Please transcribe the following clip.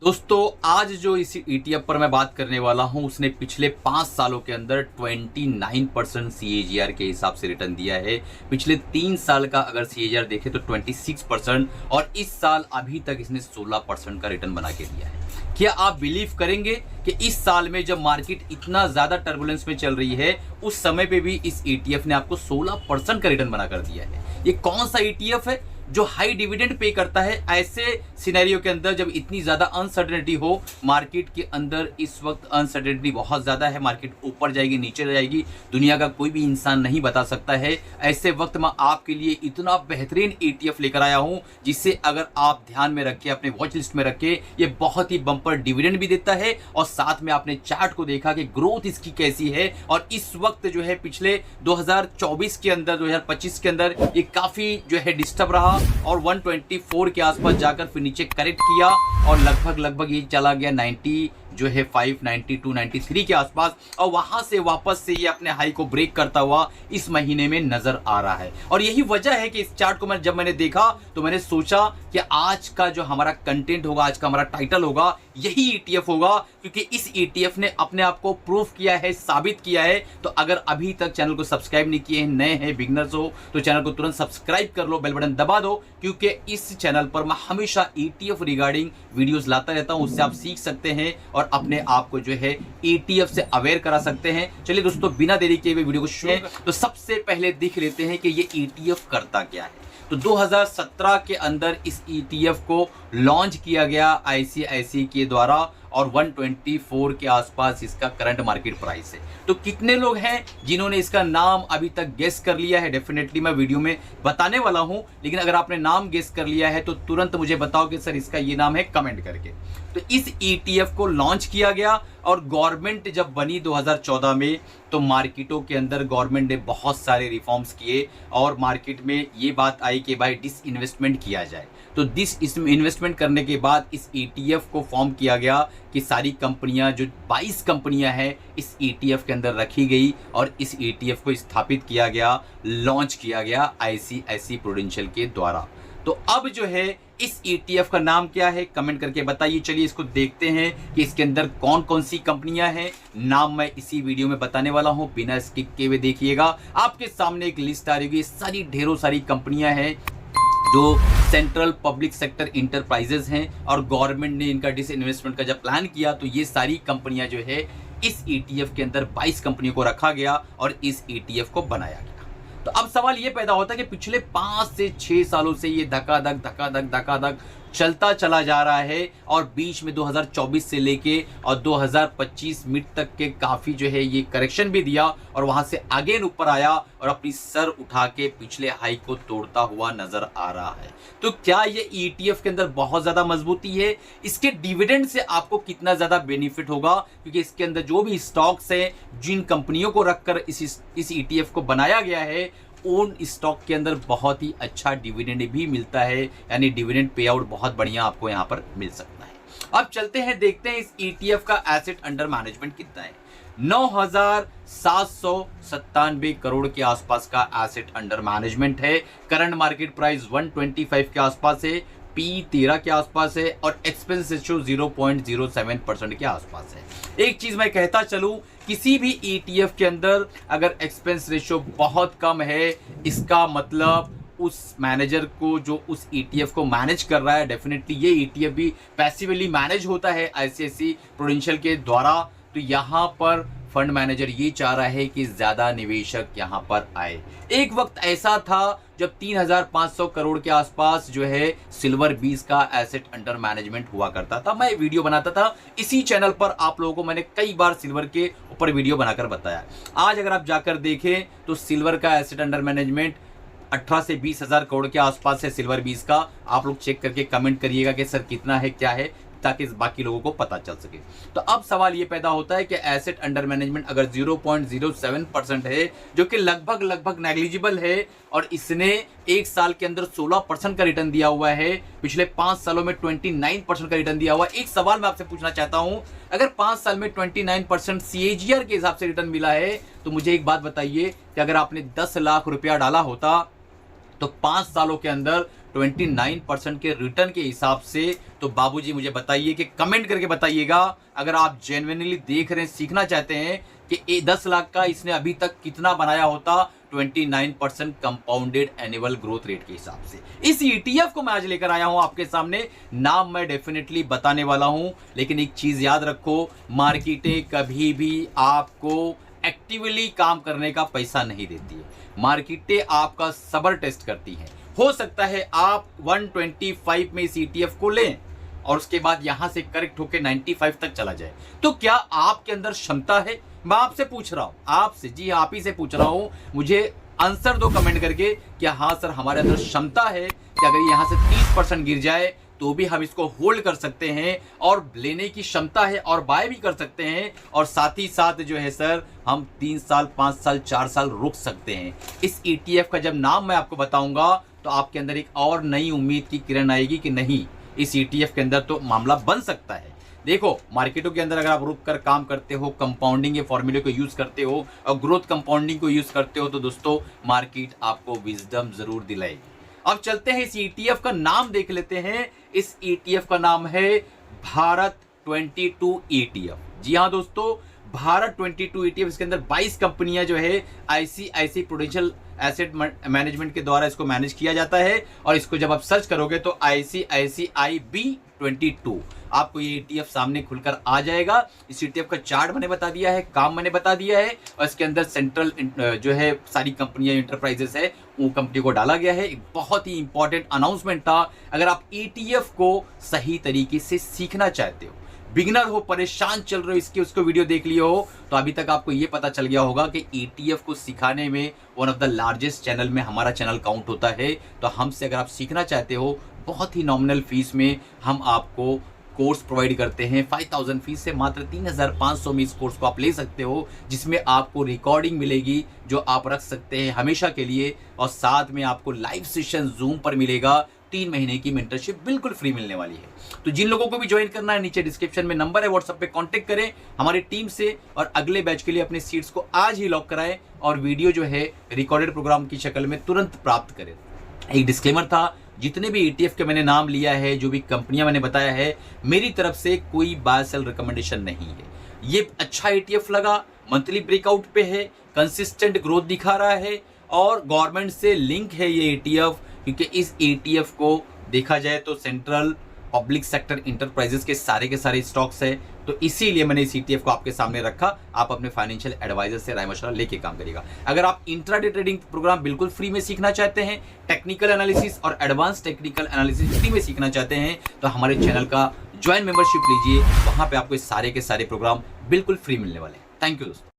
दोस्तों आज जो इस ETF पर मैं बात करने वाला हूं उसने पिछले 5 सालों के अंदर 29% CAGR के हिसाब से रिटर्न दिया है। पिछले 3 साल का अगर CAGR देखें तो 26% और इस साल अभी तक इसने 16% का रिटर्न बना के दिया है। क्या आप बिलीव करेंगे कि इस साल में जब मार्केट इतना ज्यादा टर्बुलेंस में चल रही है उस समय पे भी इस ETF ने आपको 16% का रिटर्न बना कर दिया है। ये कौन सा ETF है जो हाई डिविडेंड पे करता है? ऐसे सिनेरियो के अंदर जब इतनी ज्यादा अनसर्टेनिटी हो मार्केट के अंदर, इस वक्त अनसर्टेनिटी बहुत ज्यादा है, मार्केट ऊपर जाएगी नीचे जाएगी, दुनिया का कोई भी इंसान नहीं बता सकता है। ऐसे वक्त मैं आपके लिए इतना बेहतरीन ETF लेकर आया हूं जिससे अगर आप ध्यान में रखें, अपने वॉच लिस्ट में रखें, ये बहुत ही बम्पर डिविडेंड भी देता है और साथ में आपने चार्ट को देखा कि ग्रोथ इसकी कैसी है। और इस वक्त जो है पिछले 2024 के अंदर 2025 के अंदर ये काफी जो है डिस्टर्ब रहा और 124 के आसपास जाकर फिर नीचे करेक्ट किया और लगभग ये चला गया 90 जो है 592 93 के आसपास और वहां से वापस से ये अपने हाई को ब्रेक करता हुआ इस महीने में नजर आ रहा है। और यही वजह है कि इस चार्ट को जब मैंने देखा तो मैंने सोचा कि आज का जो हमारा कंटेंट होगा, आज का हमारा टाइटल होगा, यही ETF होगा, क्योंकि इस ETF ने अपने आप को प्रूफ किया है, साबित किया है। तो अगर अभी तक चैनल को सब्सक्राइब नहीं किए हैं, नए हैं, बिगनर्स हो, तो चैनल को तुरंत सब्सक्राइब कर लो, बेल बटन दबा दो, क्योंकि इस चैनल पर मैं हमेशा ETF रिगार्डिंग वीडियोस लाता रहता हूं। उससे आप सीख सकते हैं और अपने आप को जो है ETF से अवेयर करा सकते हैं। चलिए दोस्तों, बिना देरी के वीडियो को शुरू तो सबसे पहले देख लेते हैं कि ये ETF करता क्या है। तो 2017 के अंदर इस ETF को लॉन्च किया गया ICICI के द्वारा और 124 के आसपास इसका करंट मार्केट प्राइस है। तो कितने लोग हैं जिन्होंने इसका नाम अभी तक गेस कर लिया है? डेफिनेटली मैं वीडियो में बताने वाला हूं, लेकिन अगर आपने नाम गेस कर लिया है तो तुरंत मुझे बताओ कि सर इसका ये नाम है, कमेंट करके। तो इस ETF को लॉन्च किया गया और गवर्नमेंट जब बनी 2014 में तो मार्केटों के अंदर गवर्नमेंट ने बहुत सारे रिफॉर्म्स किए और मार्केट में ये बात आई कि भाई डिसइन्वेस्टमेंट किया जाए। तो इन्वेस्टमेंट करने के बाद इस ETF को फॉर्म किया गया कि सारी कंपनियां, जो 22 कंपनियां हैं, इस ETF के अंदर रखी गई और इस ETF को स्थापित किया गया, लॉन्च किया गया ICICI प्रूडेंशियल के द्वारा। तो अब जो है इस ETF का नाम क्या है, कमेंट करके बताइए। चलिए इसको देखते हैं कि इसके अंदर कौन कौन सी कंपनियां हैं। नाम मैं इसी वीडियो में बताने वाला हूं, बिना स्किप किए हुए देखिएगा। आपके सामने एक लिस्ट आ रही होगी, सारी ढेरों सारी कंपनियां हैं जो सेंट्रल पब्लिक सेक्टर इंटरप्राइजेज हैं और गवर्नमेंट ने इनका डिसइन्वेस्टमेंट का जब प्लान किया तो ये सारी कंपनियां जो है इस ETF के अंदर 22 कंपनियों को रखा गया और इस ETF को बनाया गया। तो अब सवाल ये पैदा होता है कि पिछले 5 से 6 सालों से ये धकाधक चलता चला जा रहा है और बीच में 2024 से लेके और 2025 मिड तक के काफी जो है ये करेक्शन भी दिया और वहां से अगेन ऊपर आया और अपनी सर उठा के पिछले हाई को तोड़ता हुआ नजर आ रहा है। तो क्या ये ETF के अंदर बहुत ज्यादा मजबूती है? इसके डिविडेंड से आपको कितना ज्यादा बेनिफिट होगा? क्योंकि इसके अंदर जो भी स्टॉक्स हैं, जिन कंपनियों को रखकर इस ETF को बनाया गया है, ओन स्टॉक के अंदर बहुत ही अच्छा डिविडेंड भी मिलता है, यानी डिविडेंड पे आउट बहुत बढ़िया आपको यहां पर मिल सकता है। अब चलते हैं, देखते हैं इस ETF का एसेट अंडर मैनेजमेंट कितना है। 9,797 करोड़ के आसपास का एसेट अंडर मैनेजमेंट है। करंट मार्केट प्राइस 125 के आसपास है, P13 के आसपास है और एक्सपेंस रेशियो 0.07% के आसपास है। एक चीज मैं कहता चलूं, किसी भी ETF के अंदर अगर एक्सपेंस रेशियो बहुत कम है, इसका मतलब उस मैनेजर को जो उस ETF को मैनेज कर रहा है, डेफिनेटली ये ETF भी पैसिवली मैनेज होता है ICICI प्रूडेंशियल के द्वारा। तो यहाँ पर फंड मैनेजर ये चाह रहा है कि ज्यादा निवेशक यहाँ पर आए। एक वक्त ऐसा था जब 3,500 करोड़ के आसपास जो है सिल्वर 20 का एसेट अंडर मैनेजमेंट हुआ करता था। मैं वीडियो बनाता था इसी चैनल पर, आप लोगों को मैंने कई बार सिल्वर के ऊपर वीडियो बनाकर बताया। आज अगर आप जाकर देखें तो सिल्वर का एसेट अंडर मैनेजमेंट 18 से 20 हजार करोड़ के आसपास है सिल्वर 20 का। आप लोग चेक करके कमेंट करिएगा कि सर कितना है, क्या है, ताकि बाकी लोगों को पता चल सके। तो अब सवाल ये पैदा होता है कि एसेट अंडर मैनेजमेंट अगर 0.07% है, जो कि लगभग नेग्लिजिबल है, और इसने एक साल के अंदर 16% का रिटर्न दिया हुआ है, पिछले 5 सालों में 29% का रिटर्न दिया हुआ है। एक सवाल मैं आपसे पूछना चाहता हूं, अगर 5 साल में 29% CAGR के हिसाब से रिटर्न मिला है, तो मुझे एक बात बताइए कि अगर आपने 10 लाख रुपया डाला होता तो 5 सालों के अंदर 29% के रिटर्न के हिसाब से। तो बाबूजी मुझे बताइए कि कमेंट करके बताइएगा, अगर आप जेन्युइनली देख रहे हैं, सीखना चाहते हैं कि 10 लाख का इसने अभी तक कितना बनाया होता 29% कंपाउंडेड एनुअल ग्रोथ रेट के हिसाब से। इस ETF को मैं आज लेकर आया हूं आपके सामने, नाम मैं डेफिनेटली बताने वाला हूं, लेकिन एक चीज याद रखो, मार्केटें कभी भी आपको एक्टिवली काम करने का पैसा नहीं देती है। मार्केटें आपका सब्र टेस्ट करती हैं। हो सकता है आप 125 में इस ETF को लें और उसके बाद यहां से करेक्ट होकर 95 तक चला जाए, तो क्या आपके अंदर क्षमता है? मैं आपसे पूछ रहा हूं, आपसे, जी आप ही से पूछ रहा हूं, मुझे आंसर दो कमेंट करके, क्या हाँ सर हमारे अंदर क्षमता है कि अगर यहां से 30% गिर जाए तो भी हम इसको होल्ड कर सकते हैं और लेने की क्षमता है और बाय भी कर सकते हैं, और साथ ही साथ जो है सर हम 3 साल 5 साल 4 साल रुक सकते हैं। इस ETF का जब नाम मैं आपको बताऊंगा तो आपके अंदर एक और नई उम्मीद की किरण आएगी कि नहीं, इस ETF के अंदर तो मामला बन सकता है। देखो, मार्केटों के अंदर अगर आप रुक कर काम करते हो, कंपाउंडिंग के फॉर्मूले को यूज करते हो और ग्रोथ कंपाउंडिंग को यूज करते हो, तो दोस्तों मार्केट आपको विजडम जरूर दिलाएगी। अब चलते हैं, इस ETF का नाम देख लेते हैं। इस ETF का नाम है भारत 22 ETF। जी हाँ दोस्तों, भारत 22 ETF। इसके अंदर 22 कंपनियां जो है ICICI प्रूडेंशियल एसेट मैनेजमेंट के द्वारा इसको मैनेज किया जाता है, और इसको जब आप सर्च करोगे तो ICICI B22 आपको ये ETF सामने खुलकर आ जाएगा। इस ETF का चार्ट मैंने बता दिया है, काम मैंने बता दिया है, और इसके अंदर सेंट्रल जो है सारी कंपनियां, इंटरप्राइजेस है, वो कंपनी को डाला गया है। एक बहुत ही इंपॉर्टेंट अनाउंसमेंट था। अगर आप ETF को सही तरीके से सीखना चाहते हो, बिगिनर हो, परेशान चल रहे हो, इसके उसको वीडियो देख लिए हो, तो अभी तक आपको ये पता चल गया होगा कि ETF को सिखाने में one of the largest channel में हमारा चैनल काउंट होता है। तो हमसे अगर आप सीखना चाहते हो, बहुत ही नॉमिनल फीस में हम आपको कोर्स प्रोवाइड करते हैं। 5000 फीस से मात्र 3500 में इस कोर्स को आप ले सकते हो, जिसमें आपको रिकॉर्डिंग मिलेगी जो आप रख सकते हैं हमेशा के लिए, और साथ में आपको लाइव सेशन जूम पर मिलेगा। 3 महीने की मेंटरशिप बिल्कुल फ्री मिलने वाली है। तो जिन लोगों को भी ज्वाइन करना है, नीचे डिस्क्रिप्शन में नंबर है, व्हाट्सएप पे कांटेक्ट करें हमारी टीम से, और अगले बैच के लिए अपने सीट्स को आज ही लॉक कराएं, और वीडियो जो है रिकॉर्डेड प्रोग्राम की शक्ल में तुरंत प्राप्त करें। एक डिस्क्लेमर था, जितने भी ETF के मैंने नाम लिया है, जो भी कंपनियां मैंने बताया है, मेरी तरफ से कोई बाय सेल रिकमेंडेशन नहीं है। ये अच्छा ETF लगा, मंथली ब्रेकआउट पे है, कंसिस्टेंट ग्रोथ दिखा रहा है, और गवर्नमेंट से लिंक है ये ETF, क्योंकि इस ETF को देखा जाए तो सेंट्रल पब्लिक सेक्टर इंटरप्राइजेस के सारे स्टॉक्स है, तो इसीलिए मैंने इस ETF को आपके सामने रखा। आप अपने फाइनेंशियल एडवाइजर से राय मशवरा लेके काम करिएगा। अगर आप इंट्राडे ट्रेडिंग प्रोग्राम बिल्कुल फ्री में सीखना चाहते हैं, टेक्निकल एनालिसिस और एडवांस टेक्निकल एनालिसिस फ्री में सीखना चाहते हैं, तो हमारे चैनल का ज्वाइन मेंबरशिप लीजिए, वहां पे आपको सारे के सारे प्रोग्राम बिल्कुल फ्री मिलने वाले हैं। थैंक यू दोस्तों।